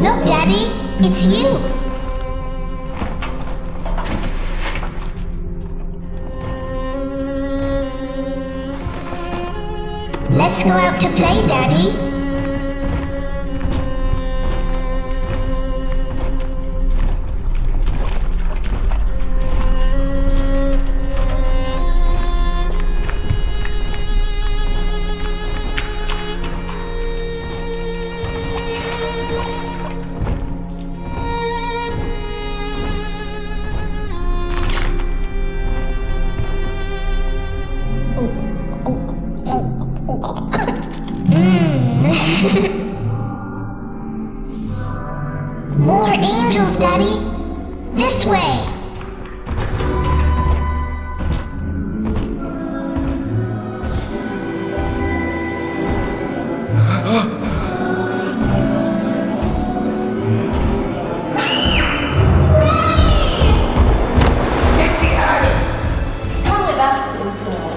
Look, Daddy, it's you. Let's go out to play, Daddy. More angels, Daddy. This way. Get me out of here! Come with us, little girl.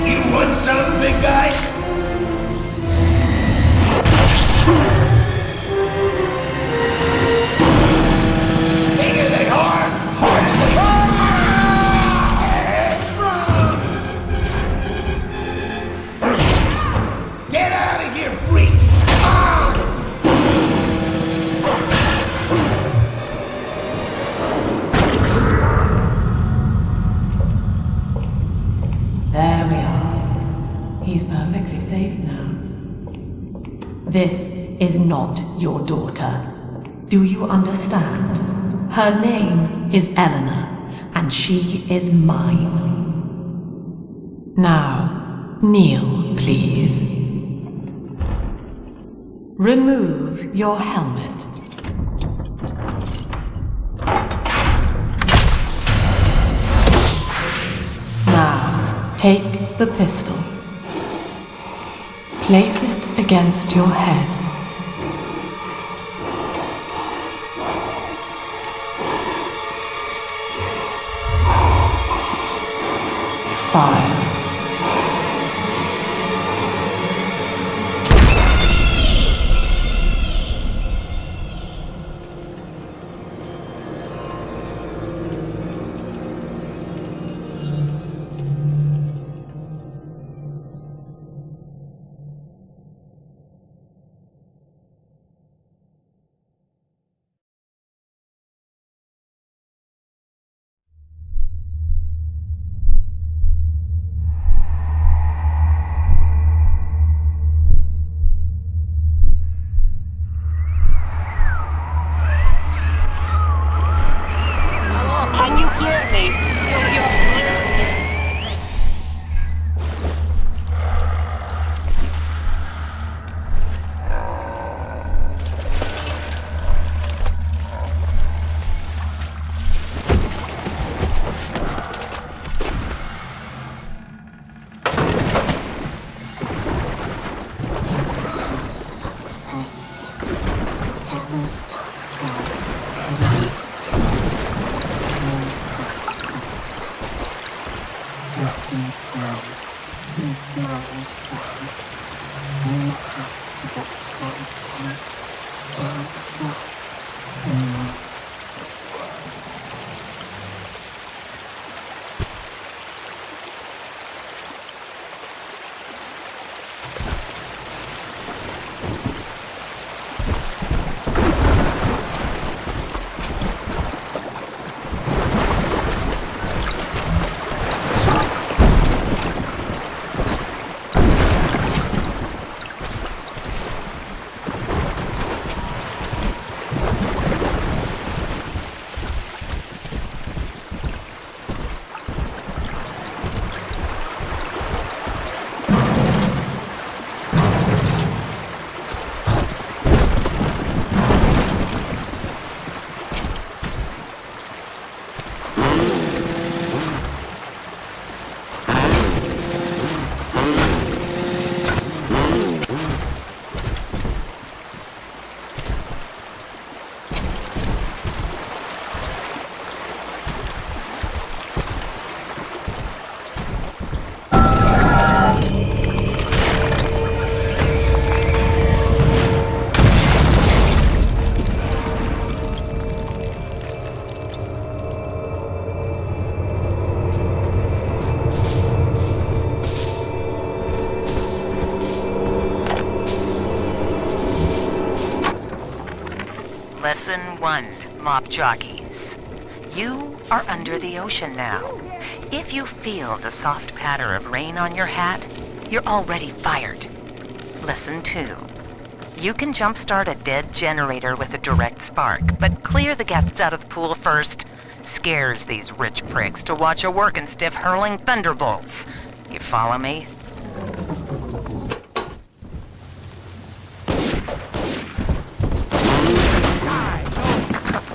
You want some, big guy? Bigger than hard, harder than hard. Get out of here, freak! There we are. He's perfectly safe now. This is not your daughter. Do you understand? Her name is Eleanor, and she is mine. Now, kneel, please. Remove your helmet. Now, take the pistol. Place it against your head. Fire. Can you hear me? You're Lesson 1, mop jockeys. You are under the ocean now. If you feel the soft patter of rain on your hat, you're already fired. Lesson 2. You can jumpstart a dead generator with a direct spark, but clear the guests out of the pool first. Scares these rich pricks to watch a working stiff hurling thunderbolts. You follow me?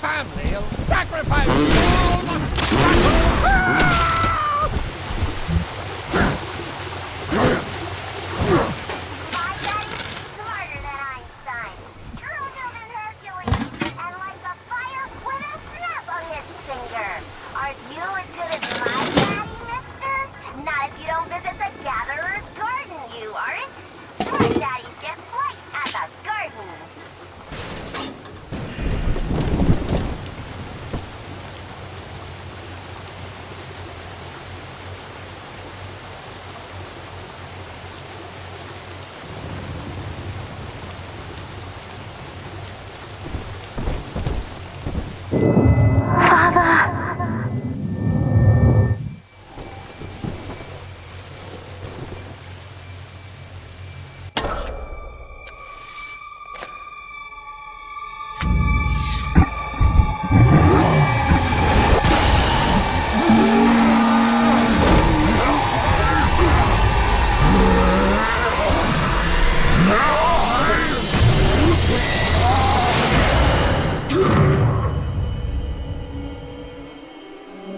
Family will sacrifice all my... My daddy's smarter than Einstein. Stronger than Hercules. And like a fire with a snap of his finger. Are you as good as my daddy, mister? Not if you don't visit the Gatherer's Garden, you aren't. Your daddies get flights at the garden.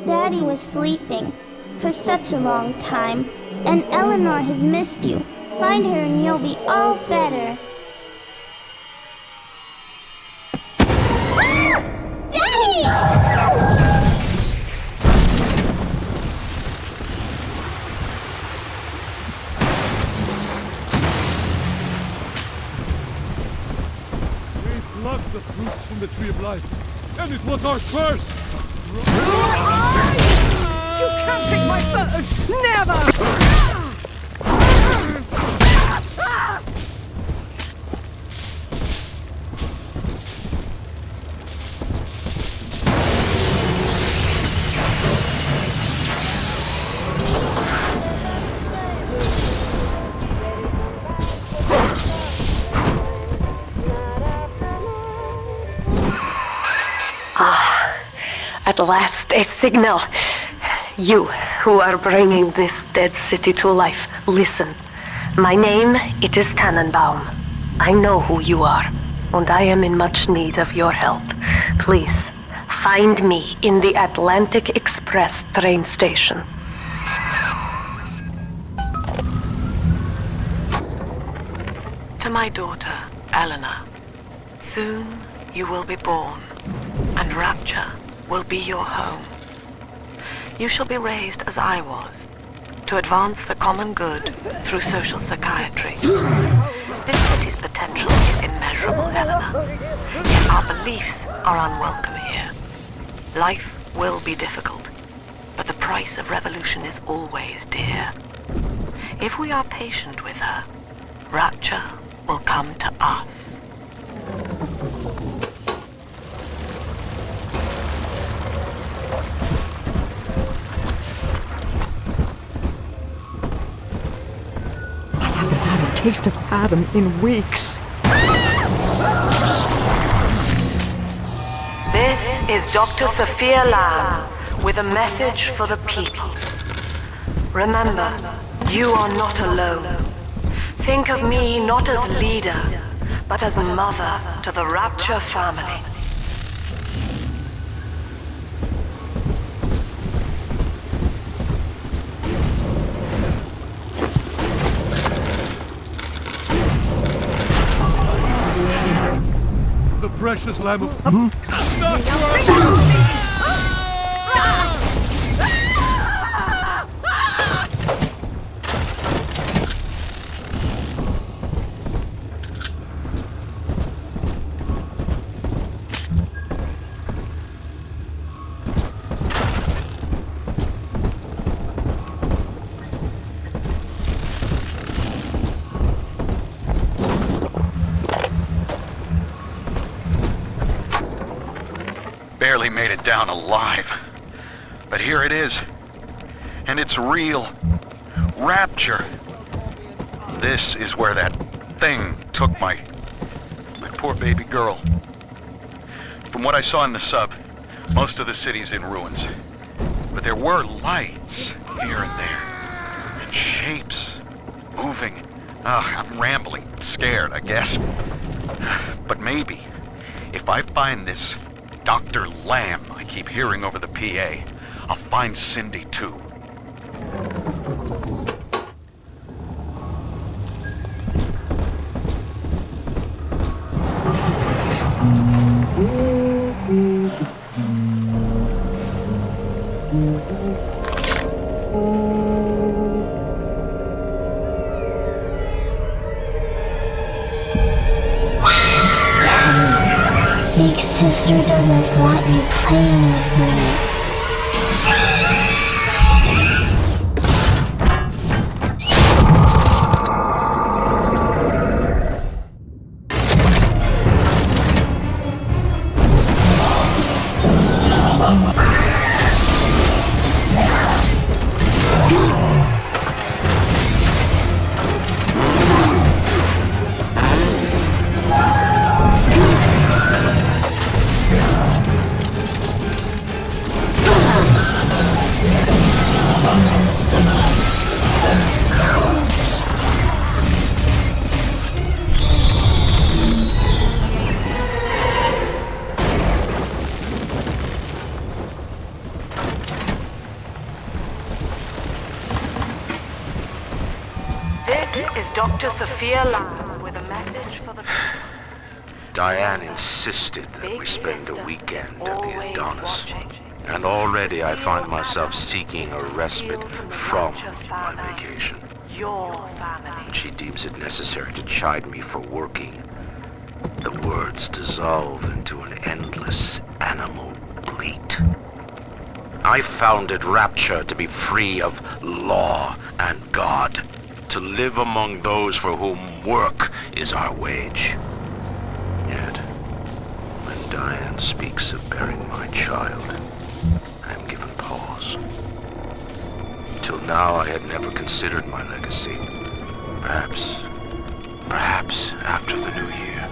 Daddy was sleeping for such a long time, and Eleanor has missed you. Find her and you'll be all better. Ah! Daddy! We plucked the fruits from the tree of life, and it was our curse! You can't take my furs! Never! At last, a signal. You, who are bringing this dead city to life, listen. My name, it is Tannenbaum. I know who you are, and I am in much need of your help. Please, find me in the Atlantic Express train station. To my daughter, Eleanor. Soon you will be born, and Rapture will be your home. You shall be raised as I was, to advance the common good through social psychiatry. This city's potential is immeasurable, Eleanor. Yet our beliefs are unwelcome here. Life will be difficult, but the price of revolution is always dear. If we are patient with her, Rapture will come to us. Taste of Adam in weeks. This is Dr. Sophia Lamb with a message for the people. Remember, you are not alone. Think of me not as leader, but as mother to the Rapture family. The precious lamb of... barely made it down alive. But here it is. And it's real. Rapture. This is where that thing took my poor baby girl. From what I saw in the sub, most of the city's in ruins. But there were lights here and there. And shapes moving. I'm rambling, scared, I guess. But maybe, if I find this Dr. Lamb I keep hearing over the PA, I'll find Cindy too. Big sister doesn't want you playing with me. This is Dr. Sophia Lamb with a message for the... Diane insisted that we spend the weekend at the Adonis. And already I find myself seeking a respite from my vacation. Your family. And she deems it necessary to chide me for working. The words dissolve into an endless animal bleat. I founded Rapture to be free of law and God, to live among those for whom work is our wage. Yet, when Diane speaks of bearing my child, I am given pause. Till now I had never considered my legacy. Perhaps after the new year.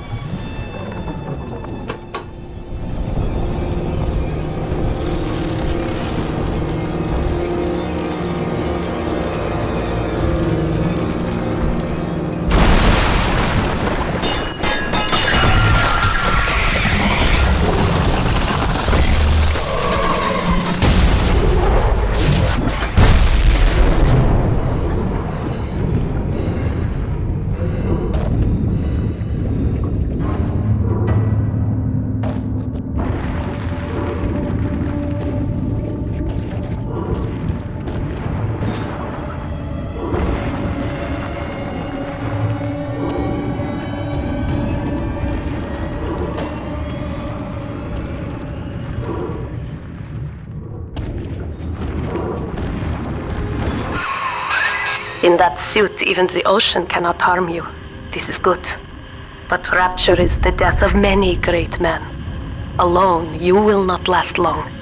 In that suit, even the ocean cannot harm you. This is good. But Rapture is the death of many great men. Alone, you will not last long.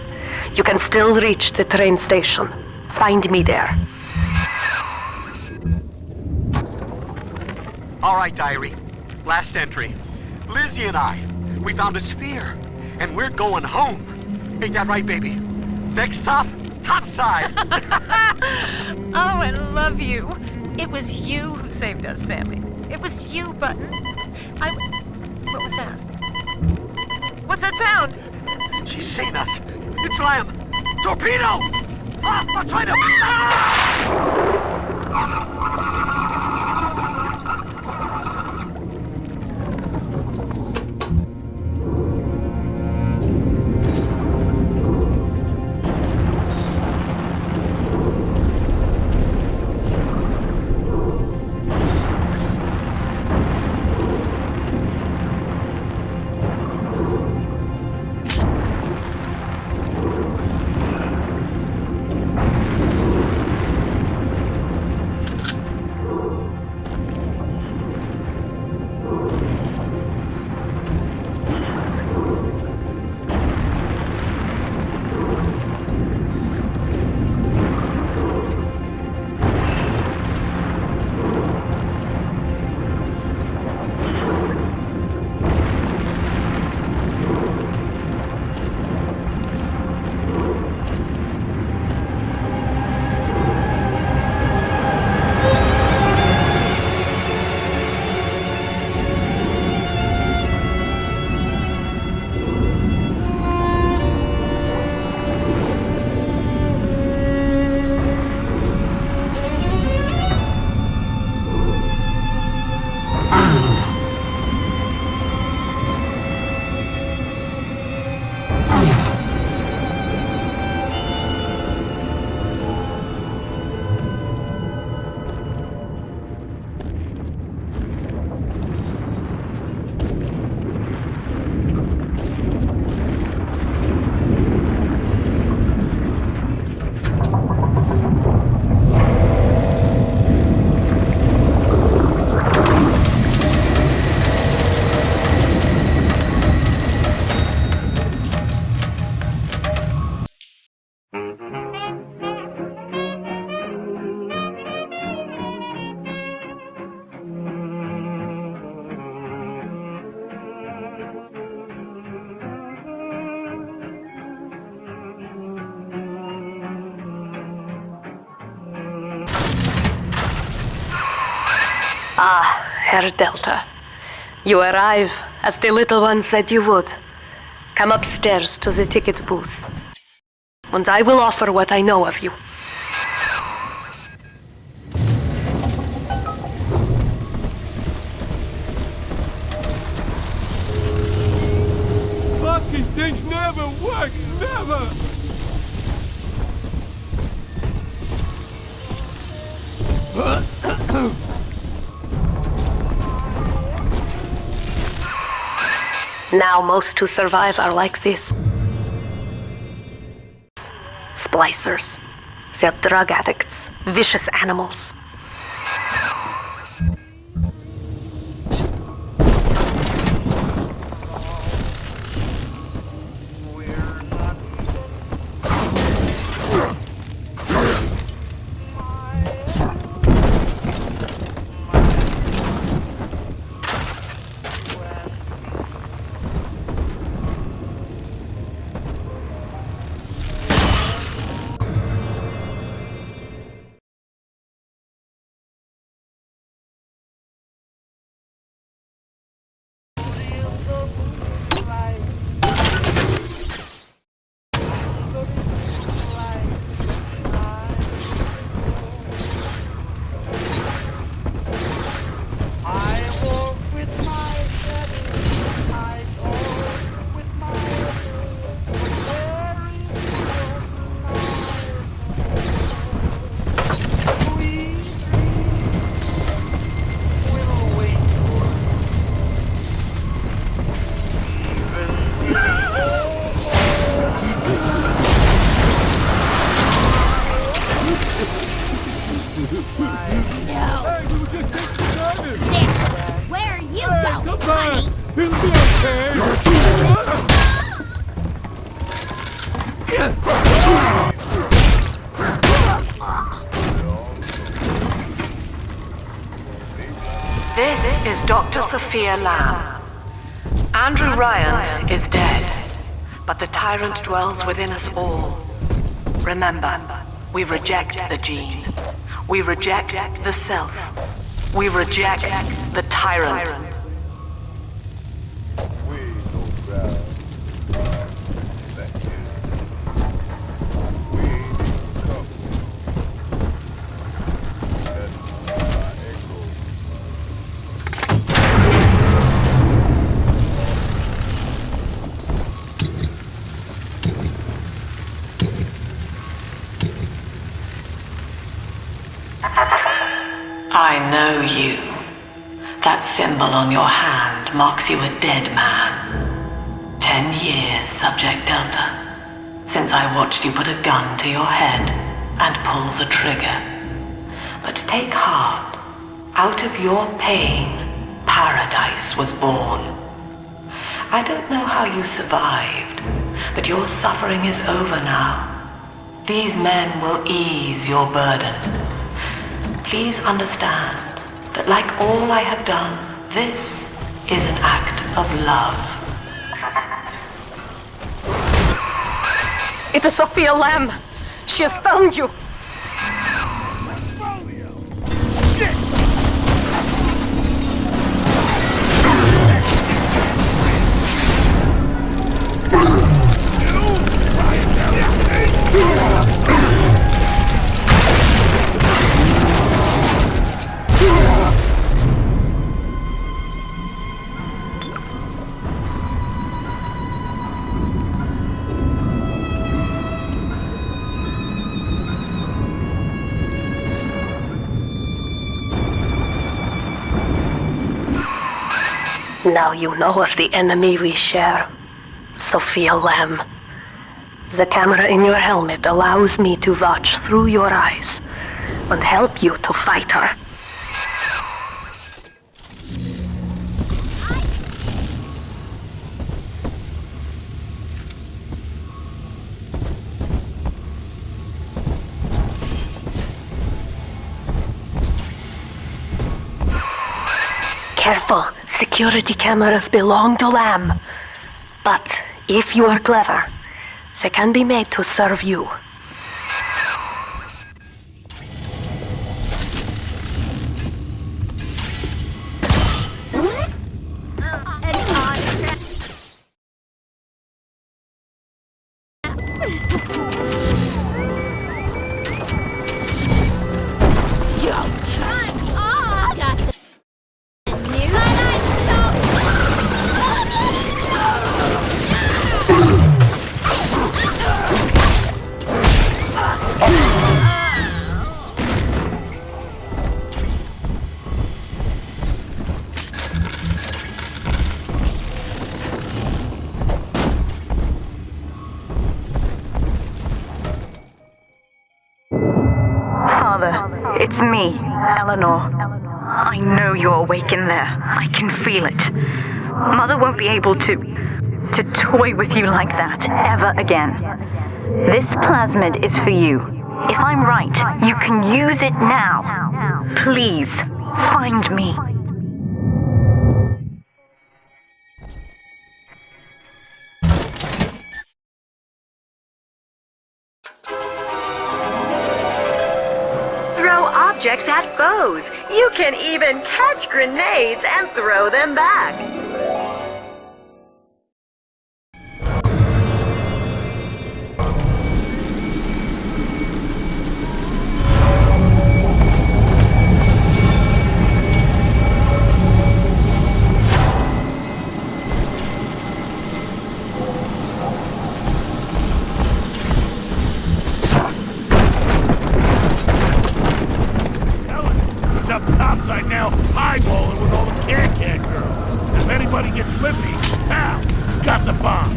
You can still reach the train station. Find me there. All right, diary. Last entry. Lizzie and I, we found a spear, and we're going home. Ain't that right, baby? Next stop, topside. Oh, I love you. It was you who saved us, Sammy. It was you, Button. What was that? What's that sound? She's seen us. It's Lamb. Torpedo! I'm trying to... Ah, Herr Delta. You arrive, as the little one said you would. Come upstairs to the ticket booth. And I will offer what I know of you. Fucking things never work, never! Now most who survive are like this. Splicers. They're drug addicts, vicious animals. Where you go, honey? It'll be okay! This is Dr. Sophia Lamb. Andrew Ryan is dead, but the tyrant dwells within us all. Remember, we reject the gene. We reject the self. We reject the tyrant. I know you. That symbol on your hand marks you a dead man. 10 years, Subject Delta, since I watched you put a gun to your head and pull the trigger. But take heart. Out of your pain, paradise was born. I don't know how you survived, but your suffering is over now. These men will ease your burden. Please understand that like all I have done, this is an act of love. It is Sophia Lamb. She has found you. Now you know of the enemy we share, Sophia Lamb. The camera in your helmet allows me to watch through your eyes and help you to fight her. Careful, security cameras belong to Lamb. But if you are clever, they can be made to serve you. It's me, Eleanor. I know you're awake in there. I can feel it. Mother won't be able to toy with you like that ever again. This plasmid is for you. If I'm right, you can use it now. Please, find me. Throw objects at foes. You can even catch grenades and throw them back. Topside now, eyeballing with all the can girls. If anybody gets lippy, pal, he's got the bomb.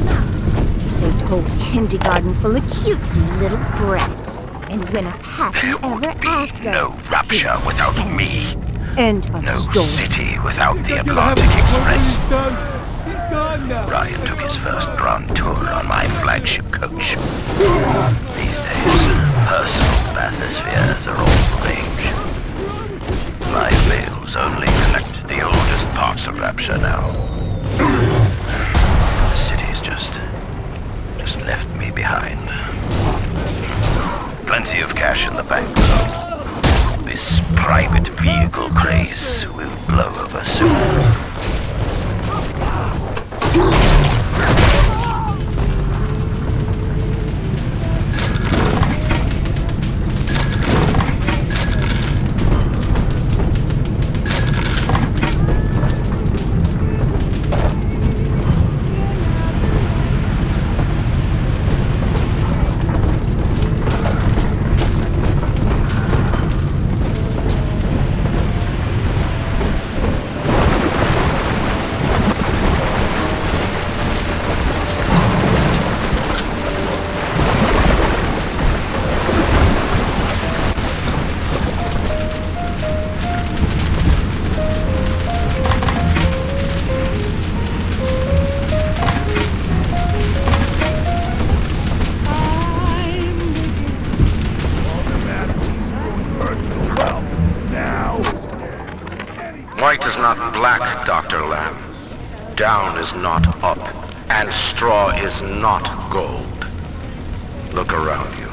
Nuts. He saved a whole kindergarten full of cutesy little brats. And went up happy ever after. No Rapture without me. End of No story. city without the Atlantic Express. He's gone now. Ryan took his first grand tour on my flagship coach. These days, personal bathyspheres are all the rage. My veils only connect the oldest parts of Rapture now. The city's just left me behind. Plenty of cash in the bank, though. This private vehicle craze will blow over soon. White is not black, Dr. Lamb. Down is not up, and straw is not gold. Look around you.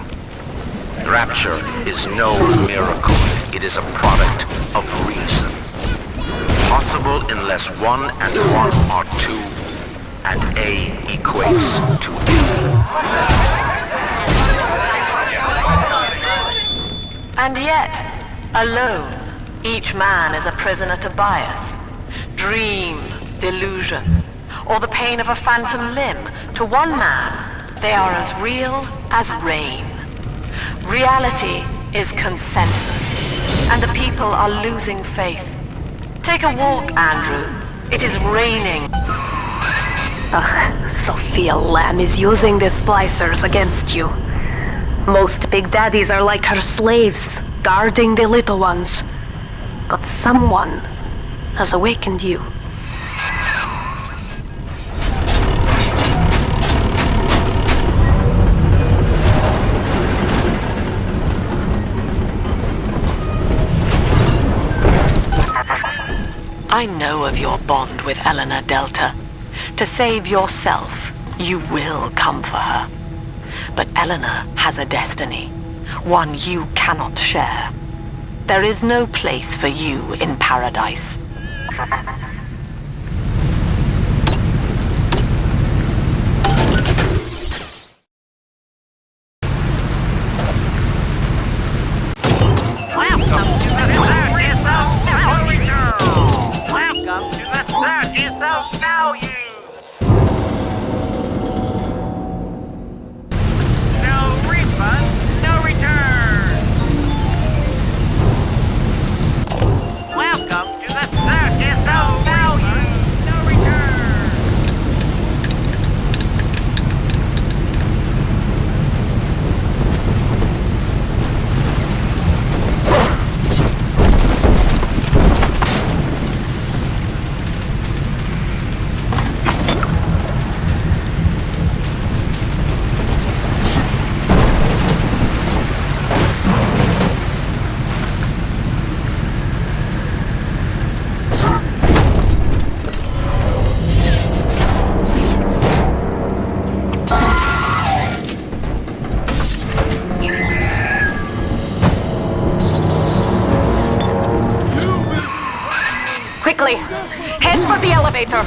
Rapture is no miracle. It is a product of reason. Possible unless 1 and 1 are 2, and A equates to B. And yet, alone, each man is a prisoner to bias, dream, delusion, or the pain of a phantom limb. To one man, they are as real as rain. Reality is consensus, and the people are losing faith. Take a walk, Andrew. It is raining. Ugh, Sophia Lamb is using the splicers against you. Most big daddies are like her slaves, guarding the little ones. But someone has awakened you. I know of your bond with Eleanor Delta. To save yourself, you will come for her. But Eleanor has a destiny, one you cannot share. There is no place for you in paradise. Welcome to the circus of value! quickly. Head for the elevator.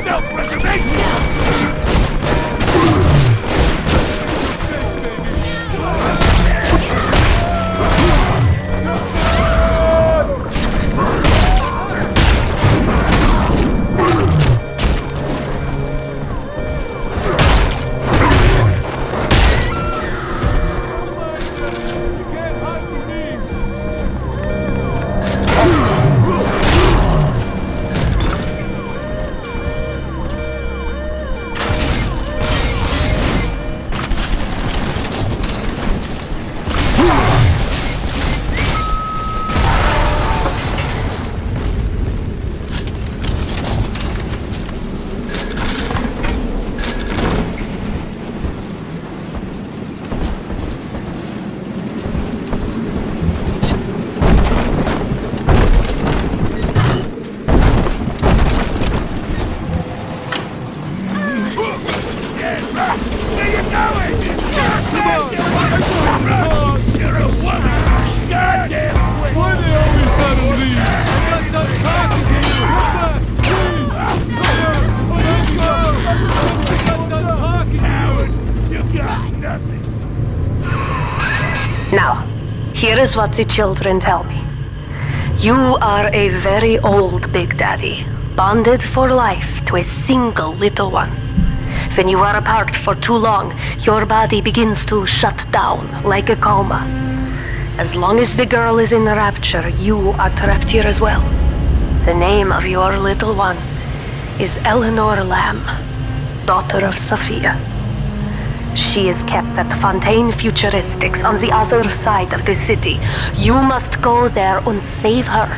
Self-preservation! Now, here is what the children tell me. You are a very old Big Daddy, bonded for life to a single little one. When you are apart for too long, your body begins to shut down like a coma. As long as the girl is in Rapture, you are trapped here as well. The name of your little one is Eleanor Lamb, daughter of Sophia. She is kept at Fontaine Futuristics on the other side of the city. You must go there and save her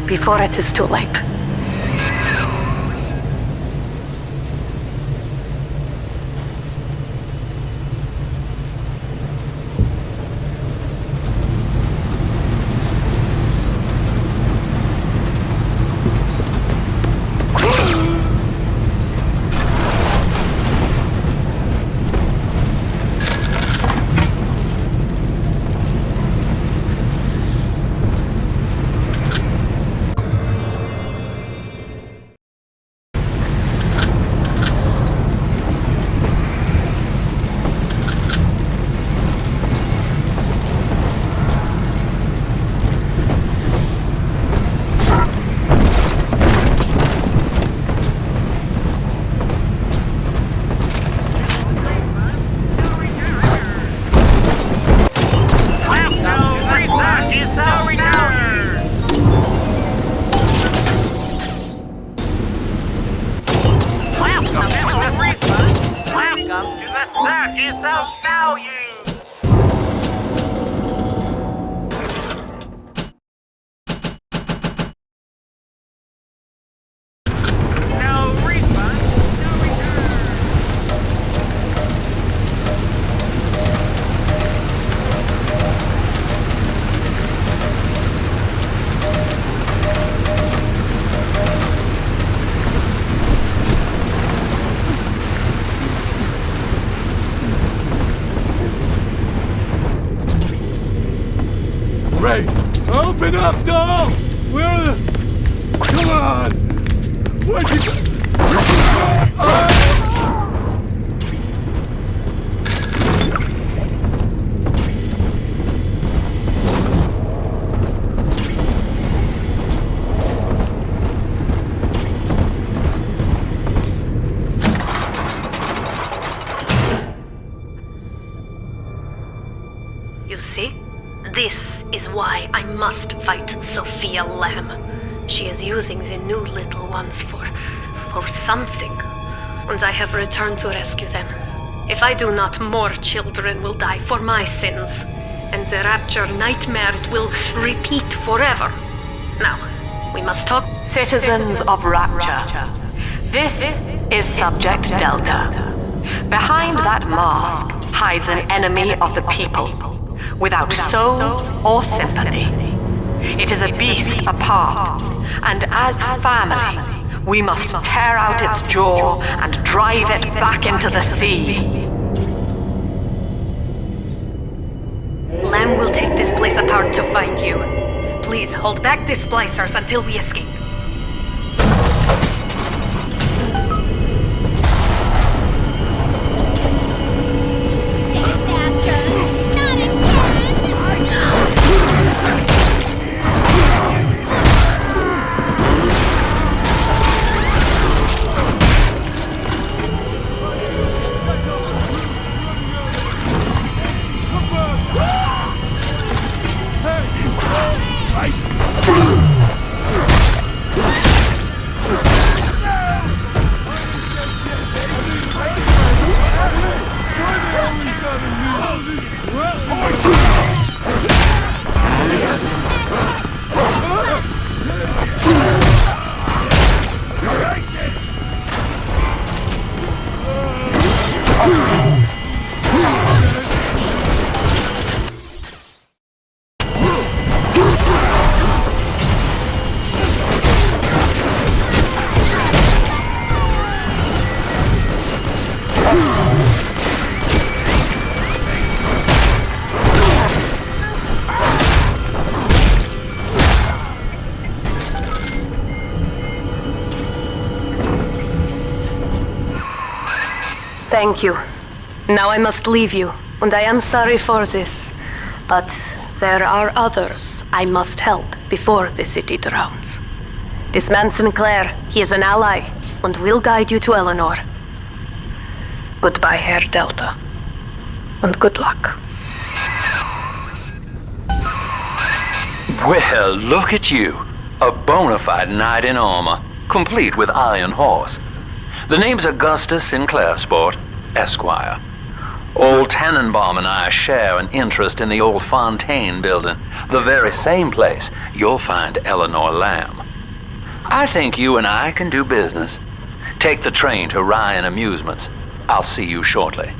before it is too late. Open up, doll! Where the... Come on! Where'd you go? You see? This is why I must fight Sophia Lamb. She is using the new little ones for something. And I have returned to rescue them. If I do not, more children will die for my sins. And the Rapture nightmare will repeat forever. Now, we must talk... Citizens of Rapture, this is Subject Delta. Behind that mask hides an enemy of the people, without soul or sympathy. It is a beast apart, and as family, we must tear out its jaw and drive it back into the sea. Lamb will take this place apart to find you. Please hold back the splicers until we escape. Thank you. Now I must leave you, and I am sorry for this. But there are others I must help before the city drowns. This man Sinclair, he is an ally, and will guide you to Eleanor. Goodbye, Herr Delta. And good luck. Well, look at you. A bona fide knight in armor, complete with iron horse. The name's Augustus Sinclair, Sport, Esquire. Old Tannenbaum and I share an interest in the old Fontaine building, the very same place you'll find Eleanor Lamb. I think you and I can do business. Take the train to Ryan Amusements. I'll see you shortly.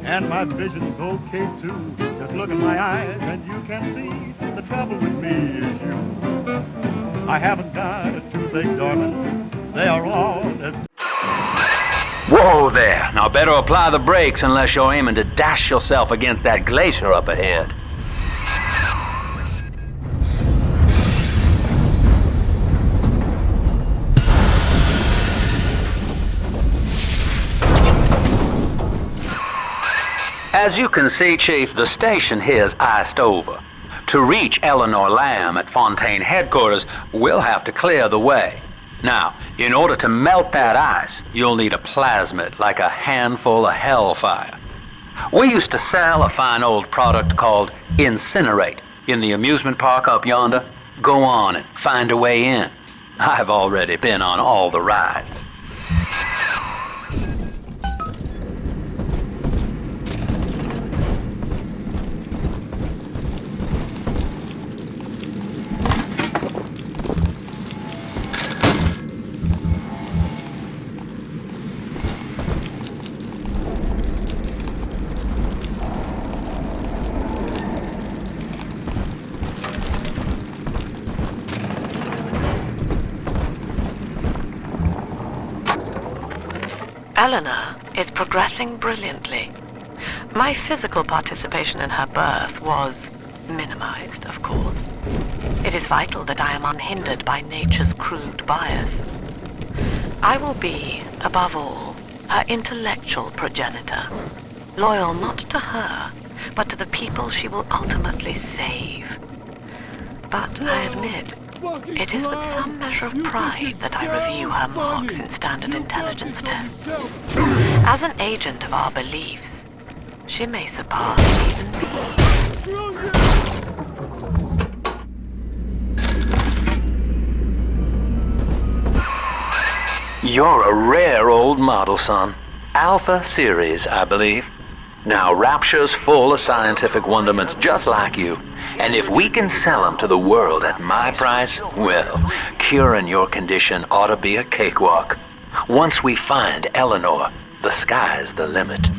And my vision's okay too. Just look in my eyes and you can see the trouble with me is you. I haven't got a toothache, darling. They are all as... Whoa there! Now better apply the brakes unless you're aiming to dash yourself against that glacier up ahead. As you can see, Chief, the station here's iced over. To reach Eleanor Lamb at Fontaine headquarters, we'll have to clear the way. Now, in order to melt that ice, you'll need a plasmid, like a handful of hellfire. We used to sell a fine old product called Incinerate in the amusement park up yonder. Go on and find a way in. I've already been on all the rides. Eleanor is progressing brilliantly. My physical participation in her birth was minimized, of course. It is vital that I am unhindered by nature's crude bias. I will be, above all, her intellectual progenitor, loyal not to her, but to the people she will ultimately save. But I admit, it is with some measure of pride that I review her marks in standard intelligence tests. As an agent of our beliefs, she may surpass even me. You're a rare old model, son. Alpha series, I believe. Now, Rapture's full of scientific wonderments just like you. And if we can sell them to the world at my price, well, curing your condition ought to be a cakewalk. Once we find Eleanor, the sky's the limit.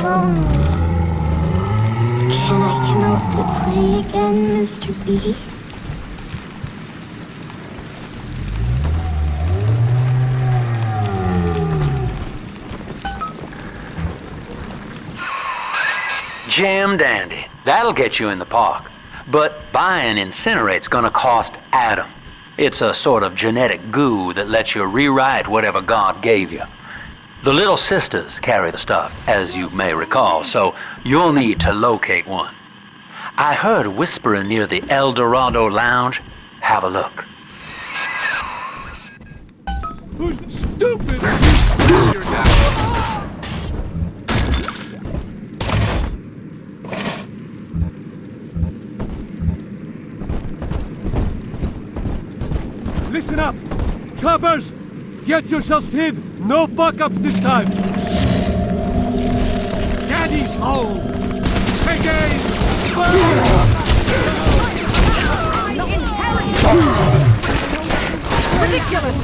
lonely. Can I come out to play again, Mr. B? Jam dandy. That'll get you in the park. But buying Incinerate's gonna cost Adam. It's a sort of genetic goo that lets you rewrite whatever God gave you. The little sisters carry the stuff, as you may recall, so you'll need to locate one. I heard whispering near the El Dorado Lounge. Have a look. Who's stupid? Listen up! Choppers! Get yourselves hid! No fuck-ups this time! Daddy's home! Take aim! Ridiculous!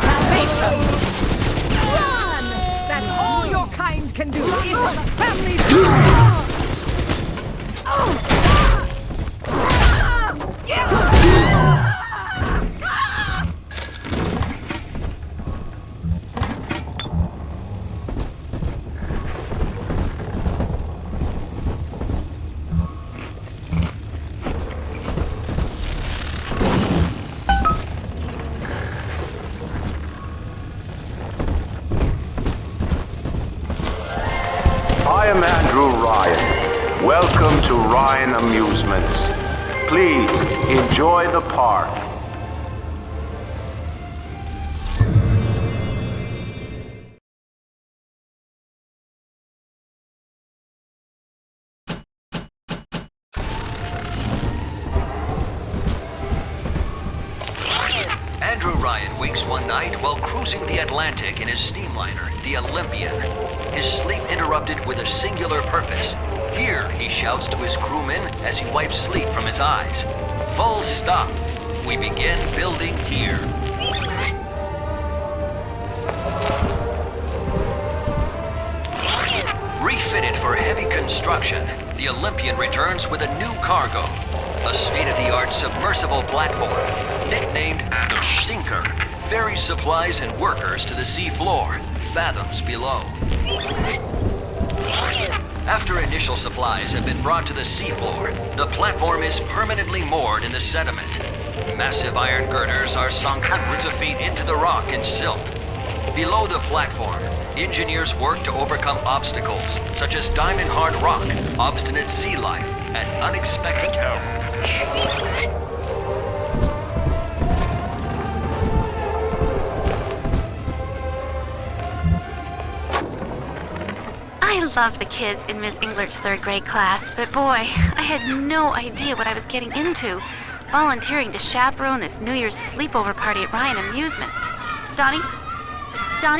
Salvation! Run! That's all your kind can do is for the family's... I am Andrew Ryan. Welcome to Ryan Amusements. Please enjoy the park. Andrew Ryan wakes one night while cruising the Atlantic in his steamliner, the Olympian. His sleep interrupted with a singular purpose. Here, he shouts to his crewmen as he wipes sleep from his eyes. Full stop. We begin building here. Refitted for heavy construction, the Olympian returns with a new cargo. A state-of-the-art submersible platform, nicknamed the Sinker, ferries supplies and workers to the sea floor, fathoms below. After initial supplies have been brought to the seafloor, the platform is permanently moored in the sediment. Massive iron girders are sunk hundreds of feet into the rock and silt. Below the platform, engineers work to overcome obstacles such as diamond-hard rock, obstinate sea life, and unexpected peril. I love the kids in Miss Englert's third grade class, but boy, I had no idea what I was getting into. Volunteering to chaperone this New Year's sleepover party at Ryan Amusements. Donnie,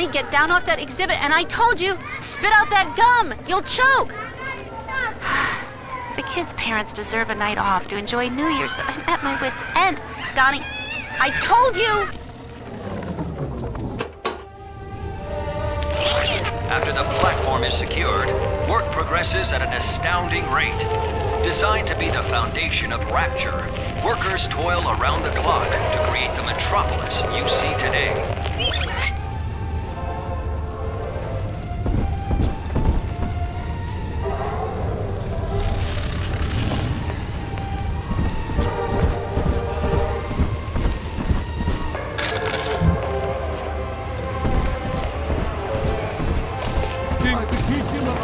get down off that exhibit, and I told you, spit out that gum! You'll choke! The kids' parents deserve a night off to enjoy New Year's, but I'm at my wit's end. Donnie, I told you! After the platform is secured, work progresses at an astounding rate. Designed to be the foundation of Rapture, workers toil around the clock to create the metropolis you see today.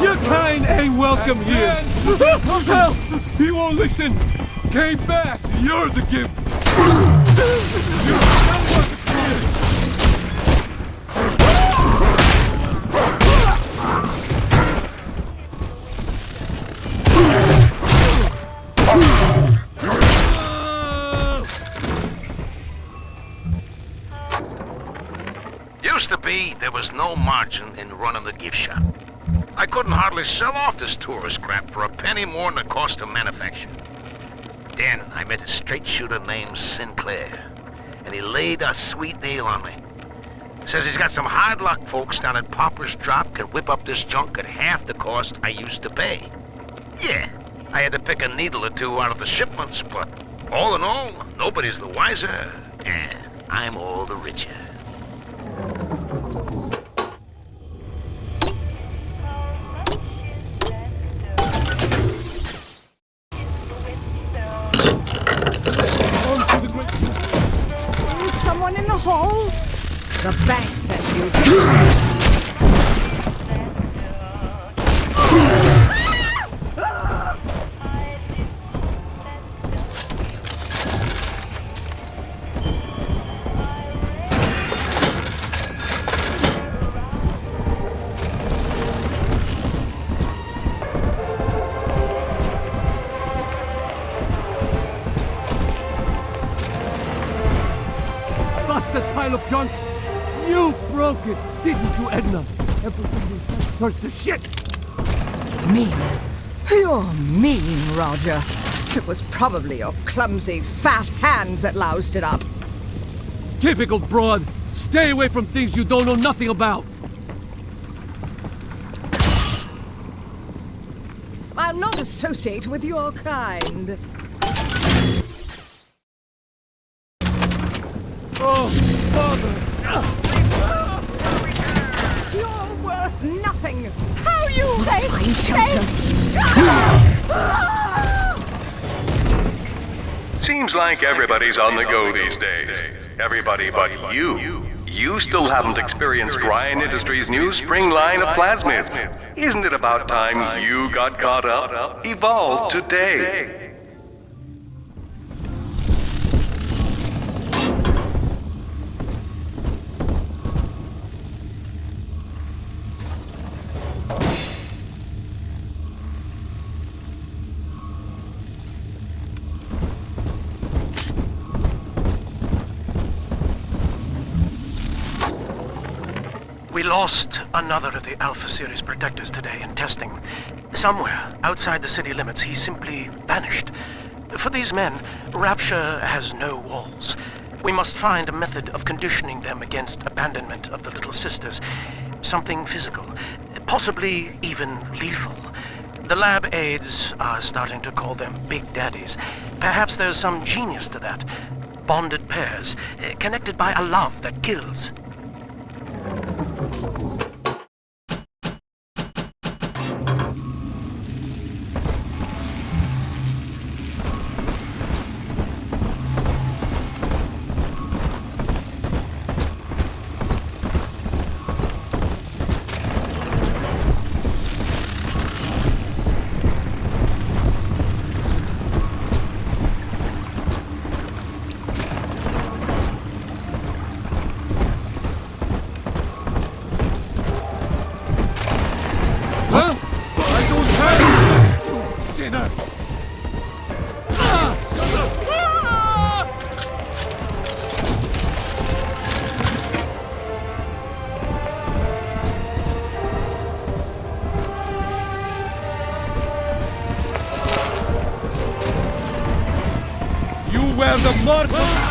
Your kind ain't welcome here. Help! He won't listen. Came back. You're the gimp. Used to be, there was no margin in running the gift shop. I couldn't hardly sell off this tourist crap for a penny more than the cost of manufacture. Then I met a straight shooter named Sinclair, and he laid a sweet deal on me. Says he's got some hard luck folks down at Popper's Drop can whip up this junk at half the cost I used to pay. Yeah, I had to pick a needle or two out of the shipments, but all in all, nobody's the wiser, and I'm all the richer. Someone in the hall? The bank sent you. Busted pile of junk. You broke it, didn't you, Edna? Everything you said turns to shit. Mean. You're mean, Roger. It was probably your clumsy, fat hands that loused it up. Typical broad. Stay away from things you don't know nothing about. I'll not associate with your kind. Oh, Father! You're worth nothing. How you Must say? find shelter. Seems like everybody's on the go these days. Everybody but you. You still haven't experienced Ryan Industries' new spring line of plasmids. Isn't it about time you got caught up? Evolve today. We lost another of the Alpha Series protectors today in testing. Somewhere outside the city limits, he simply vanished. For these men, Rapture has no walls. We must find a method of conditioning them against abandonment of the Little Sisters. Something physical, possibly even lethal. The lab aides are starting to call them Big Daddies. Perhaps there's some genius to that. Bonded pairs, connected by a love that kills. sinner! You wear the mark of...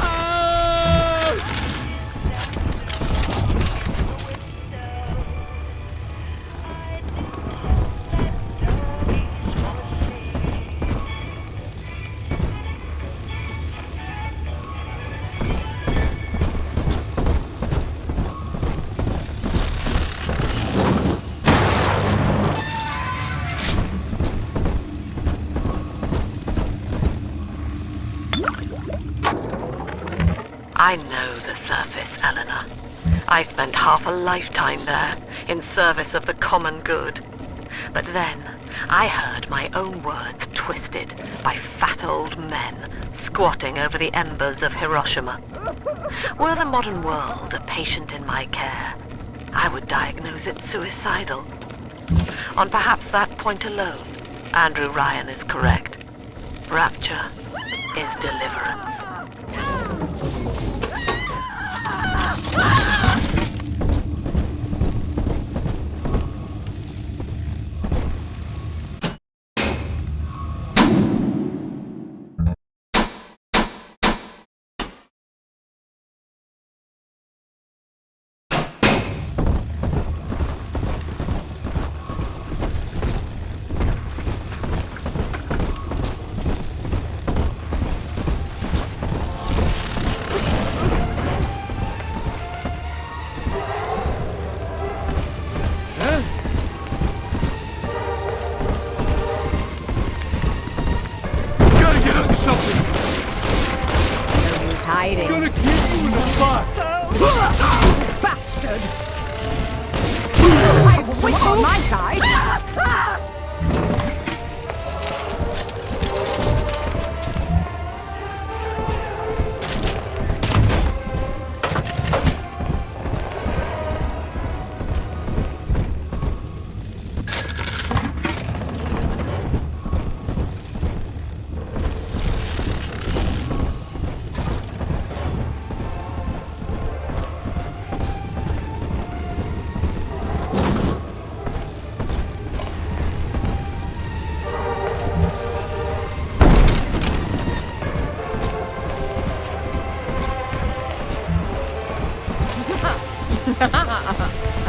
I know the surface, Eleanor. I spent half a lifetime there, in service of the common good. But then, I heard my own words twisted by fat old men squatting over the embers of Hiroshima. Were the modern world a patient in my care, I would diagnose it suicidal. On perhaps that point alone, Andrew Ryan is correct. Rapture is deliverance. Hiding. I'm gonna keep you in the spot! Bastard! I will wait on my side!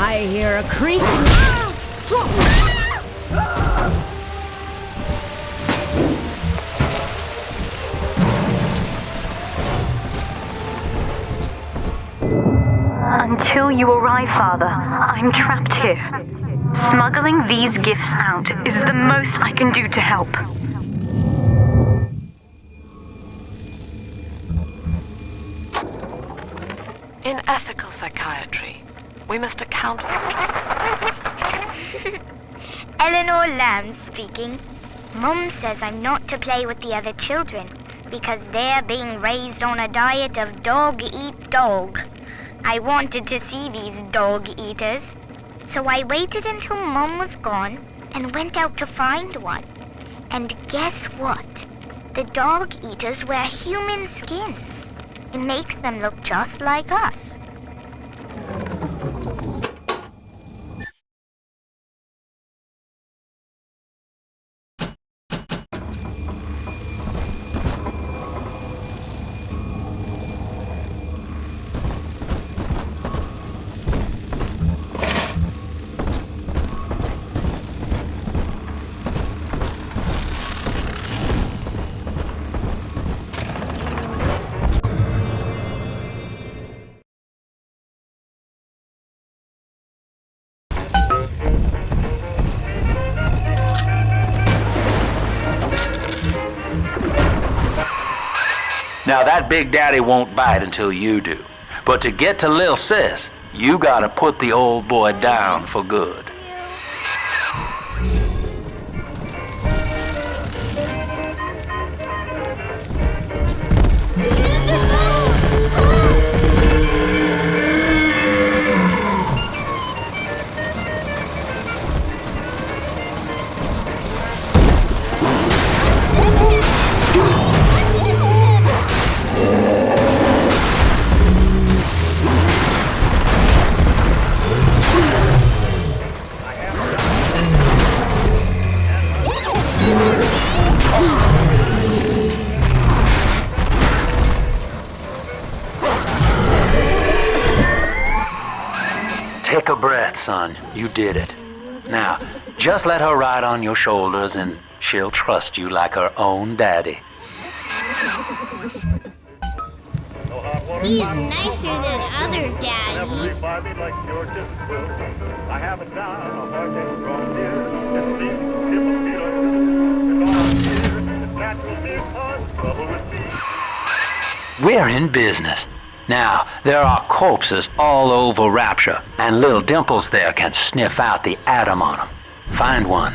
I hear a creak. Until you arrive, Father, I'm trapped here. Smuggling these gifts out is the most I can do to help. In ethical psychiatry, we must account for... Eleanor Lamb speaking. Mum says I'm not to play with the other children because they're being raised on a diet of dog eat dog. I wanted to see these dog eaters, so I waited until Mum was gone and went out to find one. And guess what? The dog eaters wear human skins. It makes them look just like us. Now that Big Daddy won't bite until you do. But to get to Lil Sis, you gotta put the old boy down for good. son. You did it. Now, just let her ride on your shoulders and she'll trust you like her own daddy. He's nicer than other daddies. I haven't done a hard day from here. It seems to give a feeling. It's all here. It's natural because trouble with me. We're in business. Now, there are corpses all over Rapture, and little Dimples there can sniff out the atom on them. Find one.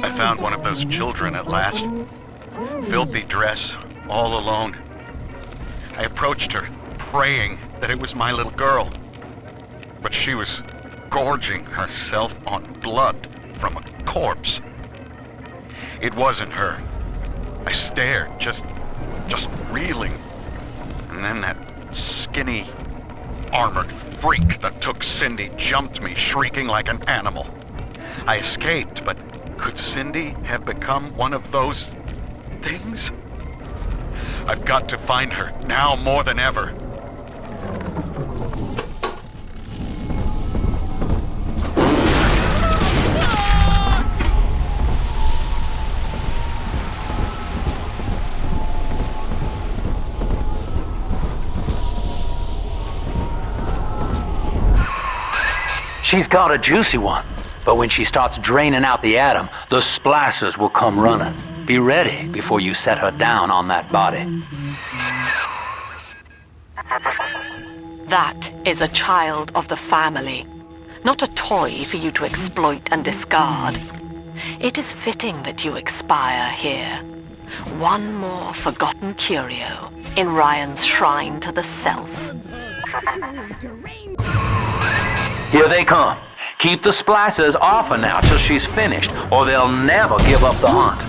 I found one of those children at last. Filthy dress, all alone. I approached her, praying that it was my little girl. But she was gorging herself on blood from a corpse. It wasn't her. I stared, just reeling. And then that skinny, armored freak that took Cindy jumped me, shrieking like an animal. I escaped, but could Cindy have become one of those things? I've got to find her, now more than ever. She's got a juicy one, but when she starts draining out the atom, the splicers will come running. Be ready before you set her down on that body. That is a child of the family, not a toy for you to exploit and discard. It is fitting that you expire here. One more forgotten curio in Ryan's shrine to the self. Here they come. Keep the splicers off her now till she's finished, or they'll never give up the hunt.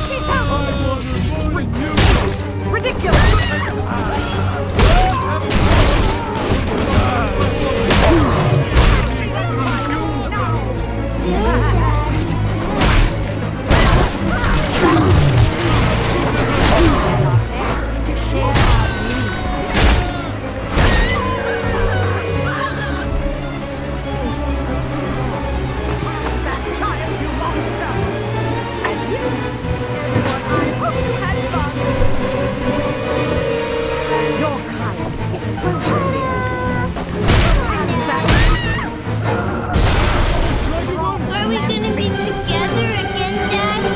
She's helpless! Ridiculous! Are we gonna be together again, Daddy?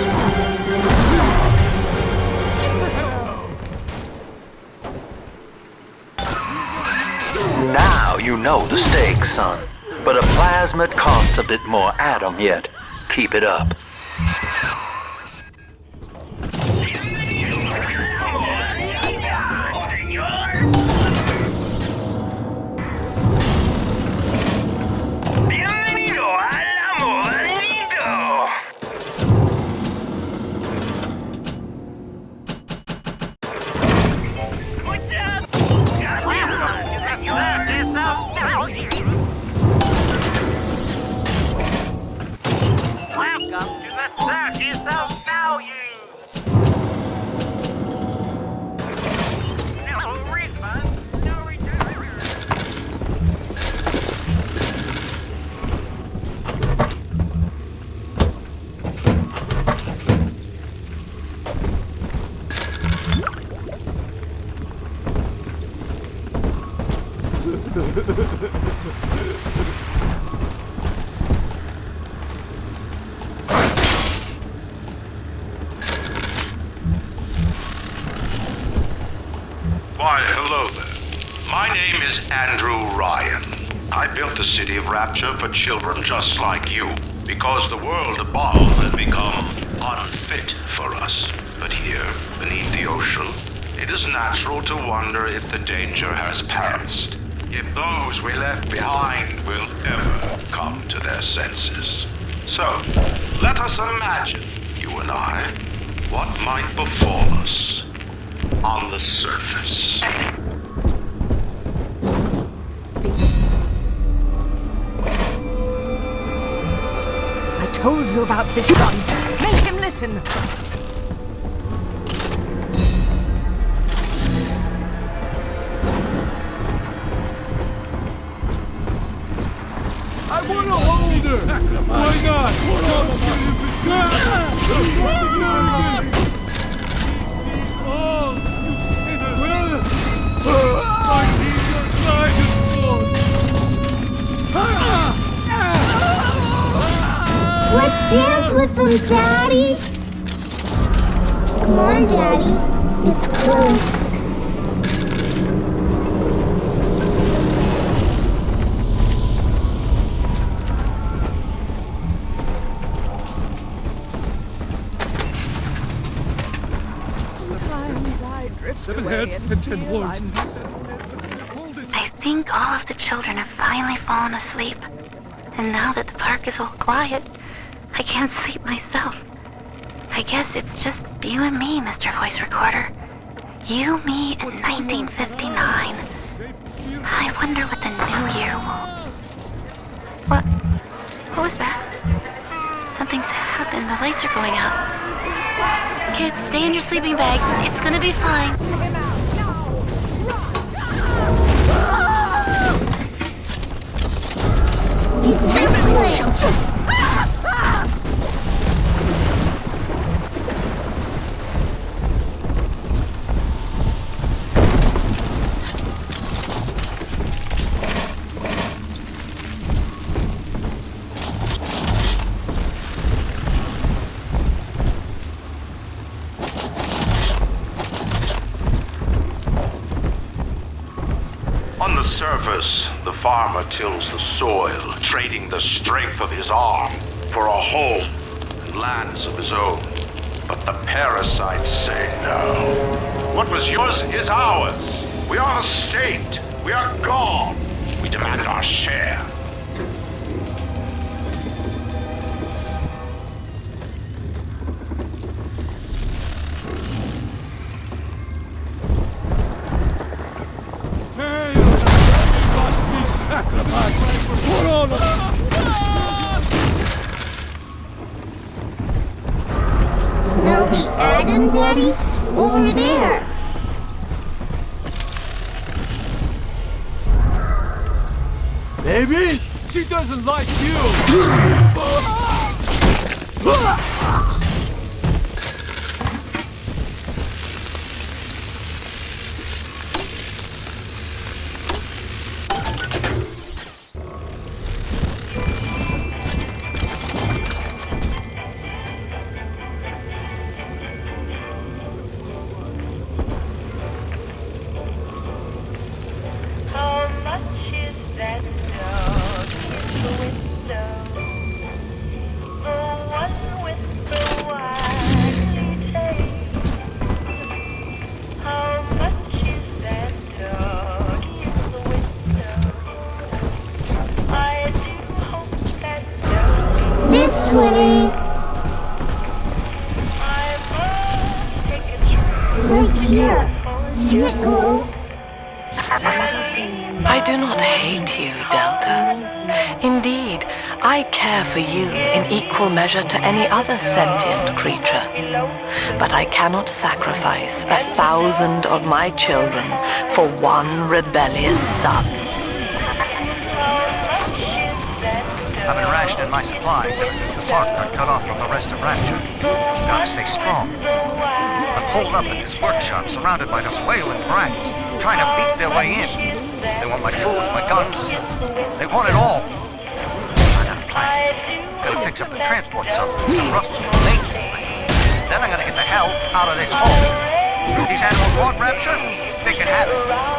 Now you know the stakes, son. But a plasmid costs a bit more atom yet. Keep it up. Welcome to the Circus of Value! No refund, no return. Why, hello there. My name is Andrew Ryan. I built the city of Rapture for children just like you, because the world above had become unfit for us. But here, beneath the ocean, it is natural to wonder if the danger has passed. If those we left behind will ever come to their senses. So, let us imagine, you and I, what might befall us on the surface. you about this one. Make him listen. I want to hold her! Why not? Let's dance with them, Daddy! Come on, Daddy. It's close. Seven heads and 10 horns. I think all of the children have finally fallen asleep. And now that the park is all quiet, I can't sleep myself. I guess it's just you and me, Mr. Voice Recorder. You, me, and 1959. I wonder what the new year will... What was that? Something's happened. The lights are going out. Kids, stay in your sleeping bags. It's gonna be fine. It's this way! On the surface, the farmer tills the soil, trading the strength of his arm for a home and lands of his own. But the parasites say no. What was yours is ours. We are the state. We are God. We demand our share. Smell the Adam, Daddy? Over there! Baby, she doesn't like you! How much is that dog in the window? The one with the wiggly tail. How much is that dog in the window? I do hope that dog This way! I must take a trip. Right here! Snickle! I do not hate you, Delta. Indeed, I care for you in equal measure to any other sentient creature. But I cannot sacrifice 1,000 of my children for one rebellious son. I've been rationing my supplies ever since the park got cut off from the rest of Rapture. Gotta stay strong. I'm holed up in this workshop surrounded by those wailing brats, trying to beat their way in. They want my food, my guns. They want it all. I got a plan. Gotta fix up the transport zone. I'm rusted from late. Then I'm gonna get the hell out of this hole. These animals want Rapture? They can have it.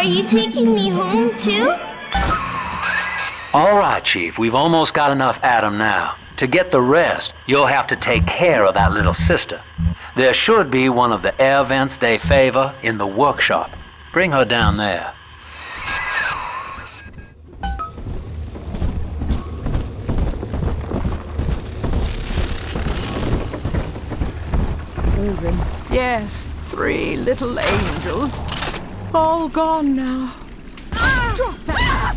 Are you taking me home too? All right, Chief, we've almost got enough Adam now. To get the rest, you'll have to take care of that little sister. There should be one of the air vents they favor in the workshop. Bring her down there. Children. Yes, 3 little angels. All gone now. Drop that!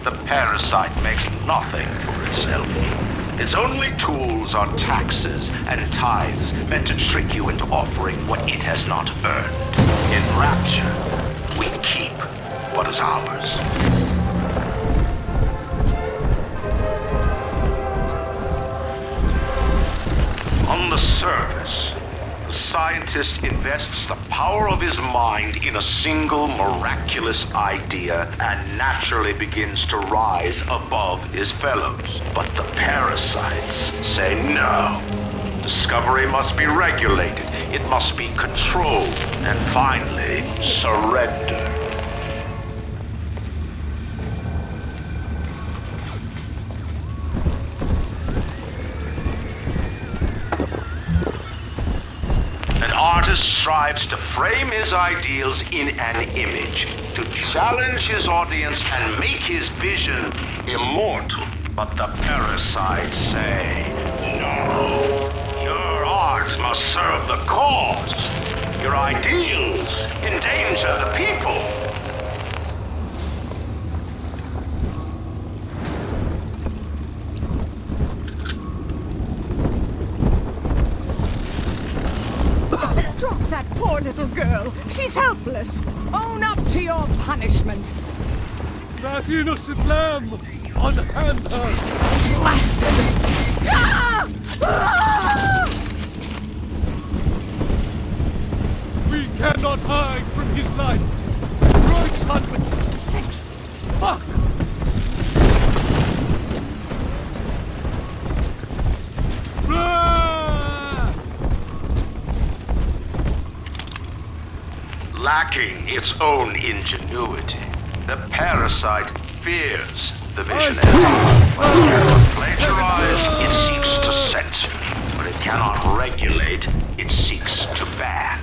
The parasite makes nothing for itself. Its only tools are taxes and tithes meant to trick you into offering what it has not earned. In Rapture, we keep what is ours. On the surface, the scientist invests the power of his mind in a single miraculous idea and naturally begins to rise above his fellows. But the parasites say no. Discovery must be regulated, it must be controlled, and finally, surrendered. An artist strives to frame his ideals in an image, to challenge his audience and make his vision immortal. But the parasites say, no. Your art must serve the cause. Your ideals endanger the people. Drop that poor little girl. She's helpless. Own up to your punishment. That innocent lamb! Unhand her! Blasted! Ah! Ah! We cannot hide from his light! Roy's 166! Fuck! Lacking its own ingenuity, the parasite fears the visionary. When it cannot plagiarize, it seeks to censor. When it cannot regulate, it seeks to ban.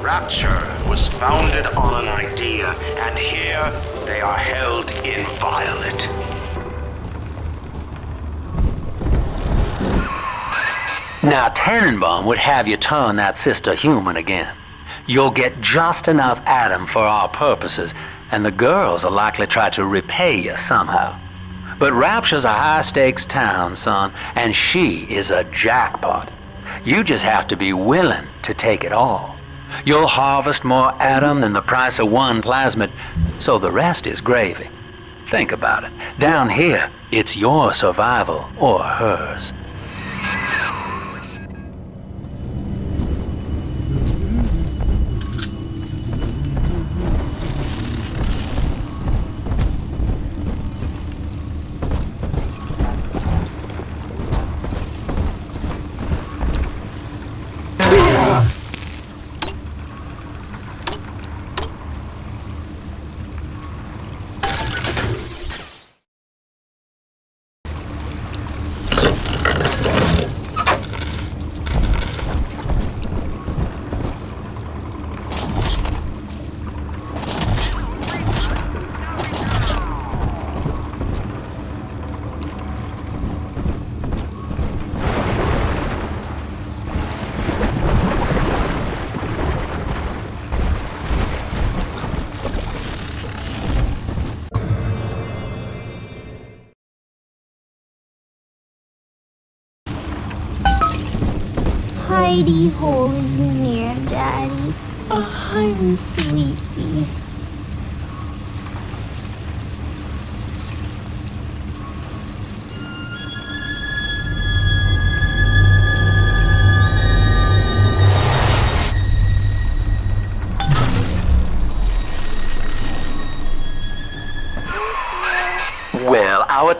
Rapture was founded on an idea, and here they are held inviolate. Now, Tannenbaum would have you turn that sister human again. You'll get just enough Adam for our purposes, and the girls will likely try to repay you somehow. But Rapture's a high-stakes town, son, and she is a jackpot. You just have to be willing to take it all. You'll harvest more Adam than the price of one plasmid, so the rest is gravy. Think about it. Down here, it's your survival or hers. Hidey hole is near, Daddy. I'm sleepy.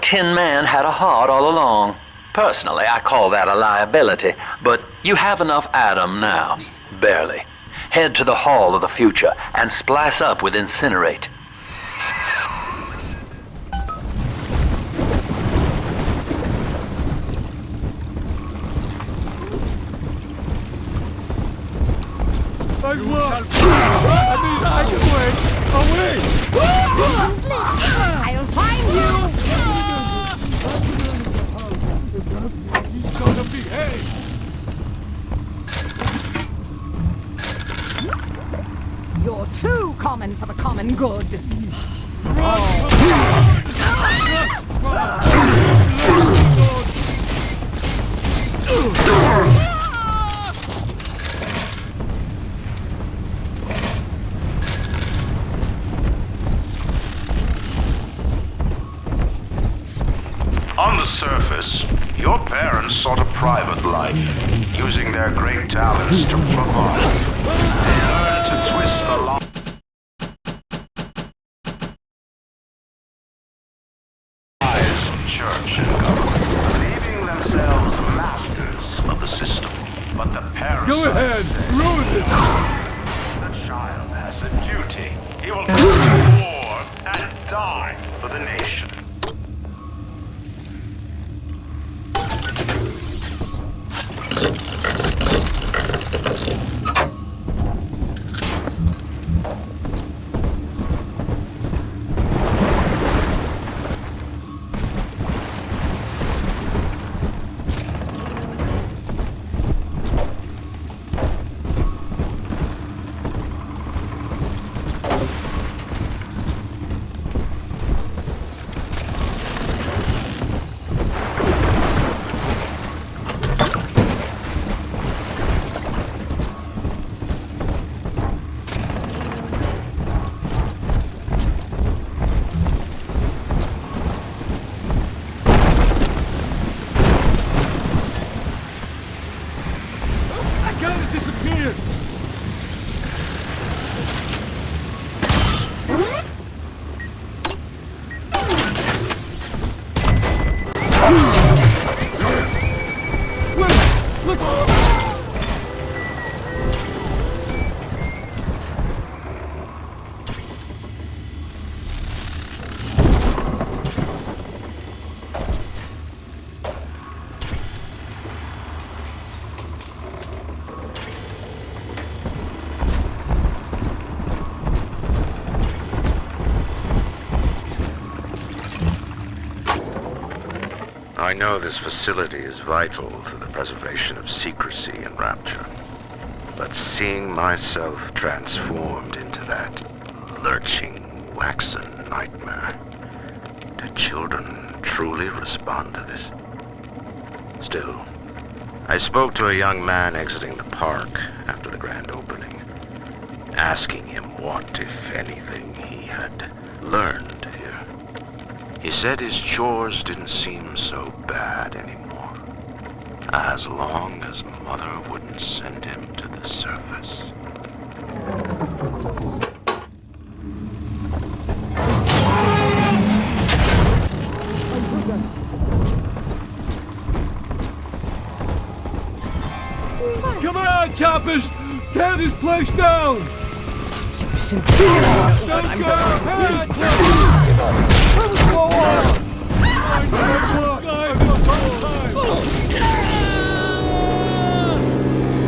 Tin Man had a heart all along. Personally, I call that a liability, but you have enough Adam now. Barely. Head to the Hall of the Future and splice up with Incinerate. I away! I'll find you! He's gonna behave! You're too common for the common good. On the surface, your parents sought a private life, using their great talents to provide. They learned to twist the law. Church and government, believing themselves masters of the system. But the parents... Go ahead, ruin it! The child has a duty. He will go to war and die for the nation. I know this facility is vital to the preservation of secrecy in Rapture, but seeing myself transformed into that lurching, waxen nightmare, do children truly respond to this? Still, I spoke to a young man exiting the park after the grand opening, asking him what, if anything, he had learned here. He said his chores didn't seem so bad anymore, as long as Mother wouldn't send him to the surface. Come on, choppers! Tear this place down! You simply don't know what I'm going to do. Go on!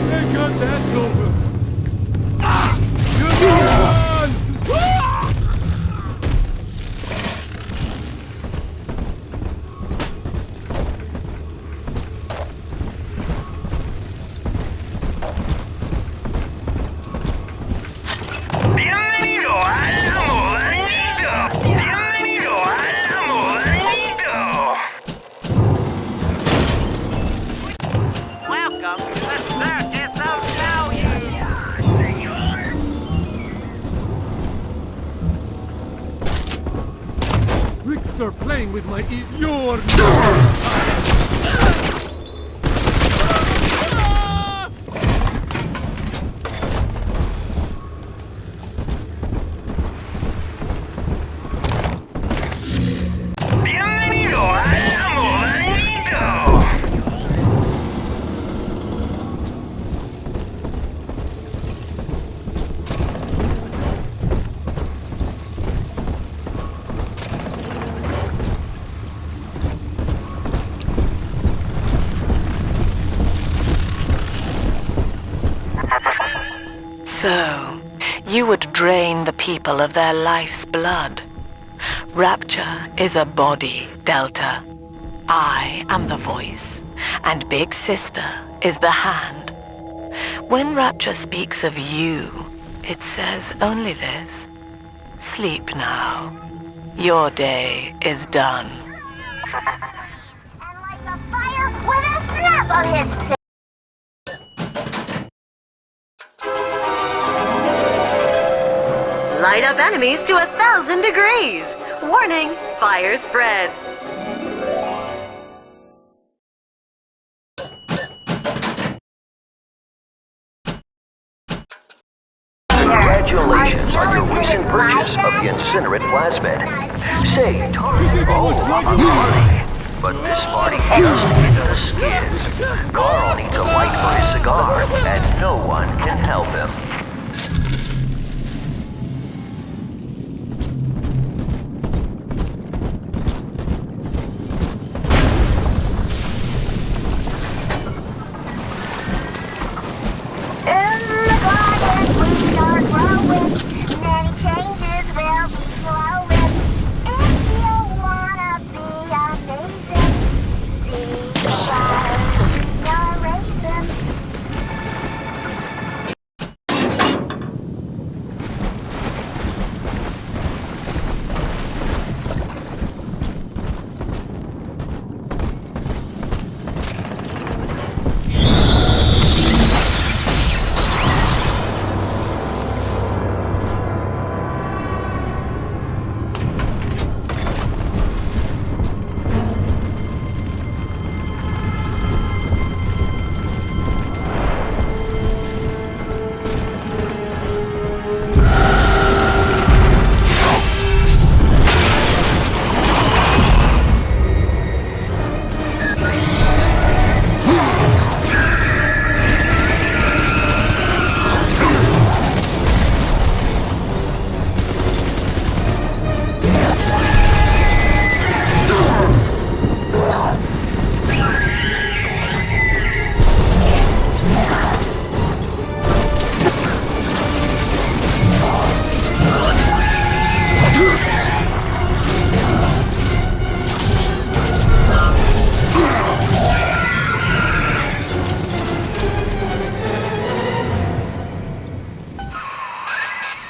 Thank God that's over. Come on! Richter playing with my ear. You're Bienvenido So, you would drain the people of their life's blood. Rapture is a body, Delta. I am the voice, and Big Sister is the hand. When Rapture speaks of you, it says only this. Sleep now. Your day is done. And like a fire with a snap of his finger. Light up enemies to 1,000 degrees. Warning, fire spreads. Congratulations on your recent purchase of the incinerate plasmid. Say, Tony, I'm sorry, but this party just is. Carl needs a light for his cigar, and no one can help him.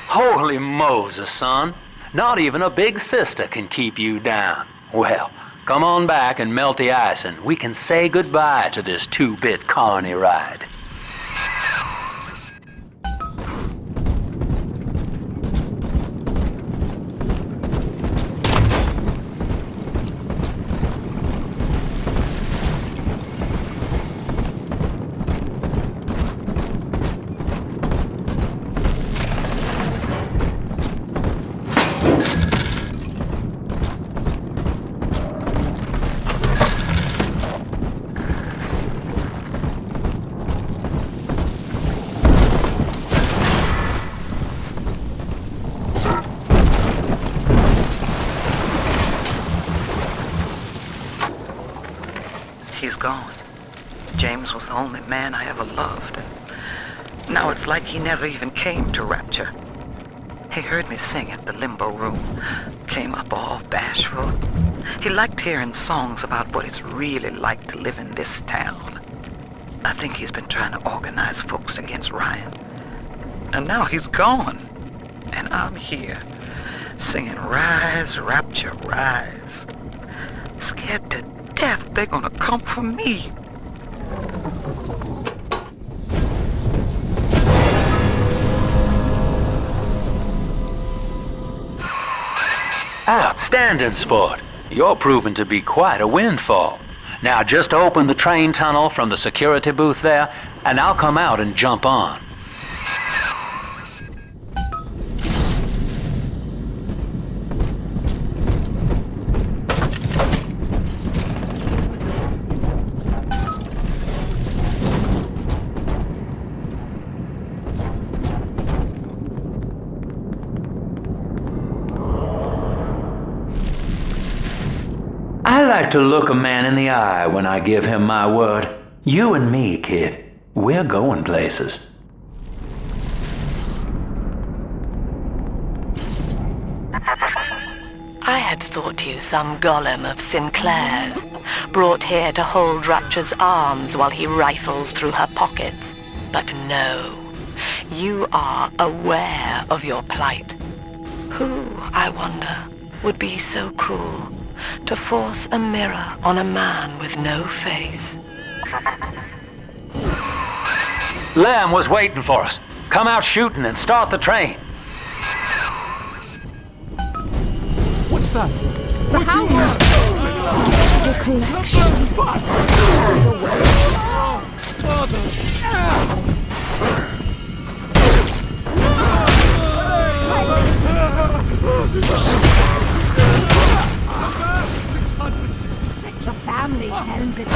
Holy Moses, son. Not even a big sister can keep you down. Well, come on back and melt the ice and we can say goodbye to this two-bit carny ride. He's gone. James was the only man I ever loved. Now it's like he never even came to Rapture. He heard me sing at the limbo room, came up all bashful. He liked hearing songs about what it's really like to live in this town. I think he's been trying to organize folks against Ryan. And now he's gone. And I'm here, singing Rise, Rapture, Rise. Scared to death they're gonna come for me. Outstanding sport. You're proving to be quite a windfall. Now just open the train tunnel from the security booth there, and I'll come out and jump on. I like to look a man in the eye when I give him my word. You and me, kid, we're going places. I had thought you some golem of Sinclair's, brought here to hold Rapture's arms while he rifles through her pockets. But no, you are aware of your plight. Who, I wonder, would be so cruel to force a mirror on a man with no face? Lamb was waiting for us. Come out shooting and start the train. What's that? The hounds! The collection. The family sends it to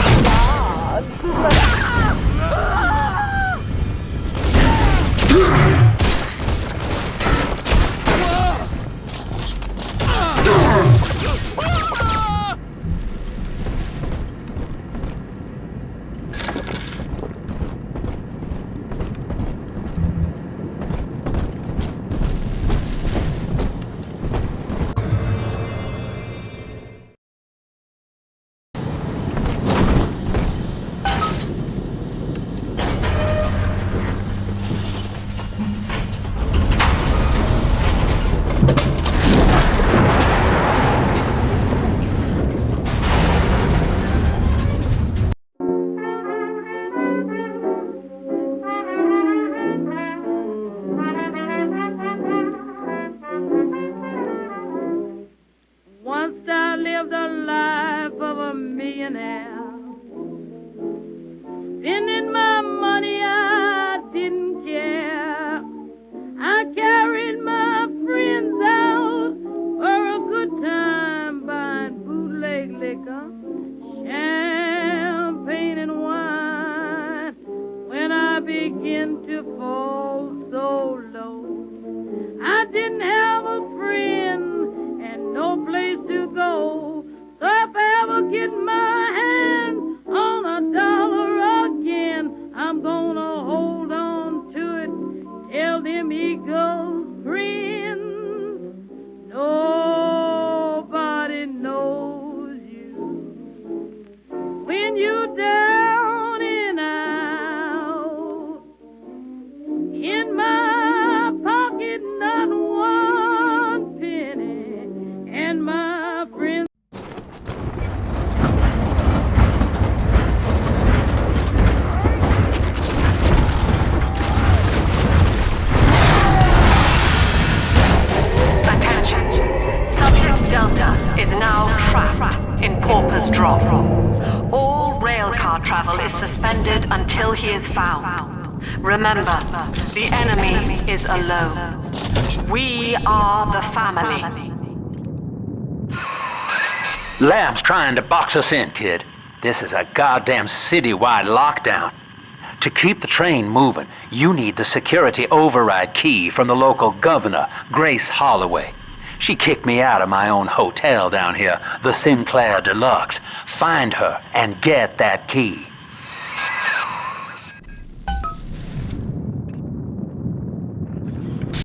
Once I lived a life of a millionaire, spending my money I didn't care. I carried my friends out for a good time, buying bootleg liquor, champagne and wine. When I began to fall so low, I didn't have a friend and no place to go. So if I ever get my hand on a dollar again, I'm gonna hold on to it. Tell them eagles friends, nobody knows you. When you're down and out, in my pocket not one penny, and my friends. Attention! Subject Delta is now trapped in Pauper's Drop. All railcar travel is suspended until he is found. Remember, the enemy is alone. We are the family. Lamb's trying to box us in, kid. This is a goddamn citywide lockdown. To keep the train moving, you need the security override key from the local governor, Grace Holloway. She kicked me out of my own hotel down here, the Sinclair Deluxe. Find her and get that key.